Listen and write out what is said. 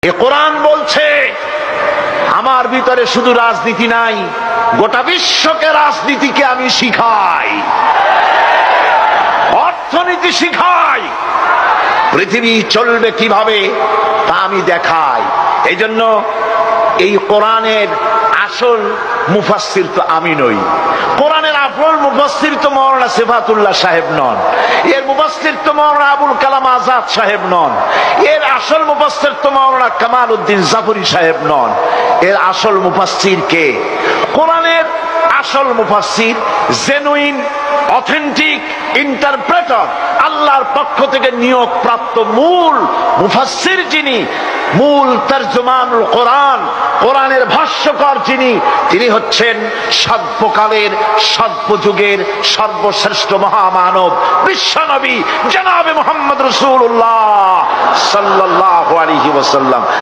এ কোরআন বলছে আমার ভিতরে শুধু রাজনীতি নাই, গোটা বিশ্বকে রাজনীতিকে আমি শিখাই, অর্থনীতি শিখাই, পৃথিবী চলবে কিভাবে তা আমি দেখাই। এই জন্য এই কোরআনের আসল মুফাসসির তো আমি নই, কোরআনের আসল মুফাসসির তো মাওলানা সিফাতুল্লাহ সাহেব নন, এর মুফাসসির তো মাওলানা আবুল কালাম আজাদ সাহেব নন, এর আসল মুফাসসির তো মাওলানা কামাল উদ্দিন জাফরি সাহেব নন। এর আসল মুফাসসির কে? কোরআনের আসল মুফাসসির, জেনুইন অথেন্টিক ইন্টারপ্রেটার, আল্লাহর পক্ষ থেকে নিয়োগ প্রাপ্ত মূল মুফাসসির যিনি, মূল তরজমানুল কোরআন, কোরআনের ভাষ্যকার যিনি, তিনি হচ্ছেন সর্বকালের সর্বযুগের সর্বশ্রেষ্ঠ মহামানব বিশ্বনবী জনাবে মুহাম্মদ রাসূলুল্লাহ সাল্লাল্লাহু আলাইহি ওয়াসাল্লাম।